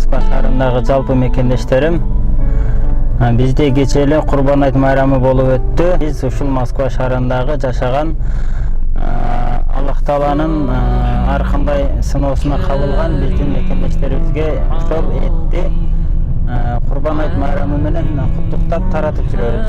Москва шаарындагы жалпы мекендештерим, бизде кечээ эле Курбан айт майрамы болуп өттү. Биз ушул Москва шаарындагы жашаган Аллах Тааланын ар кандай сыноосуна кабылган биздин мекендештерибизге ошол этти Курбан айт майрамы менен куттуктап таратып жүрөбүз.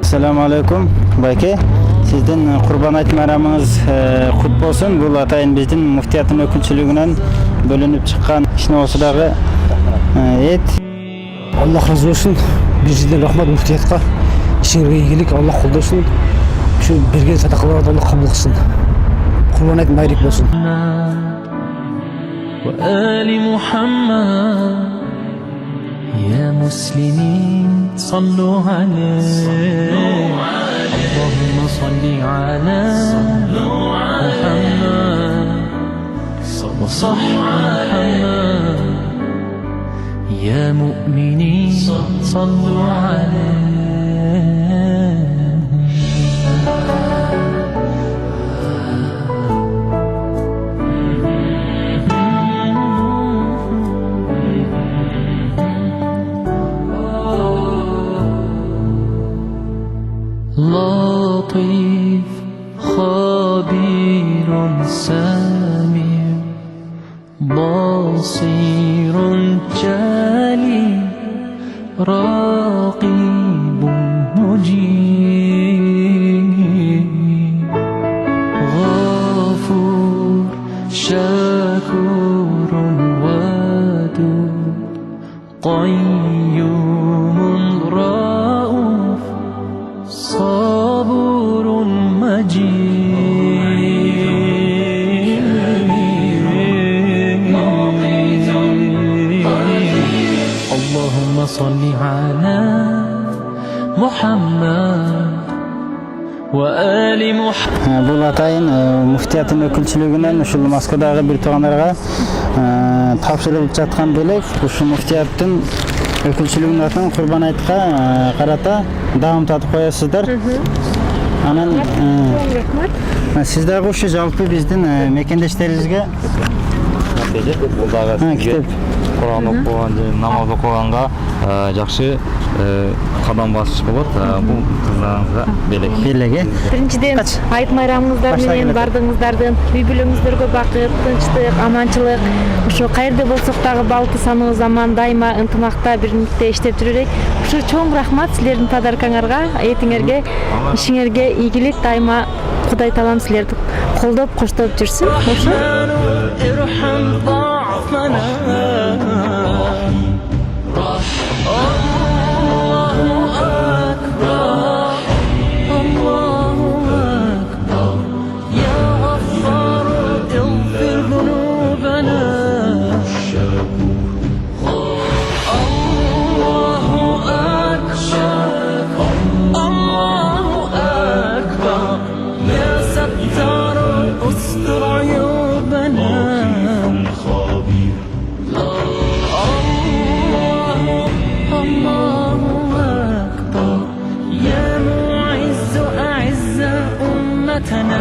Assalamu alaikum байке. Сиздин Курбан айт майрамыңыз кут болсун. Бул атайын биздин муфтияттын өкүлчүлүгүнөн бөлүнүп чыккан ишносудагы эт. Аллах разы болсун. Биржиден рахмат муфтиятка. Ишиңерге ийгилик, Аллах колдосун. Ушу берген садакаларды Аллах кабыл кылсын. Курбан айт майрик болсун. يا مسلمين صلوا عليه اللهم صل على محمد وصح محمد يا مؤمنين صلوا عليه لطيف خبير سميع بصير جليل رقيب مجيب غفور شكور ودود قيوم رؤوف صبور مجيد اللهم صل على محمد وآل محمد. Бул атайын муфтияттын өкүлчүлүгүнөн ушул Москвадагы бир туугандарга тапшырылып жаткан белек. Ушул муфтияттын өкүлчүлүгүнүн атынан Курбан айтка карата даам татып коесуздар. Анан сиз дагы ушу жалпы биздин мекендештерибизге бул дагы сизге Куран окуган же намаз окуганга жакшы кадам басыш болот. Бул кыздарыңызга белек. Биринчиден айт майрамыңыздар менен бардыгыңыздардын үй бүлөңүздөргө бакыт, тынчтык, аманчылык, ушу каерде болсок дагы балты сануу заман дайыма ынтымакта бирдикте иштеп жүрөлүк. Ушу чоң рахмат силердин подаркаңарга, этиңерге, ишиңерге ийгилик дайыма Кудай Таалам силерди колдоп, коштоп жүрсүн. Ошо أمتنا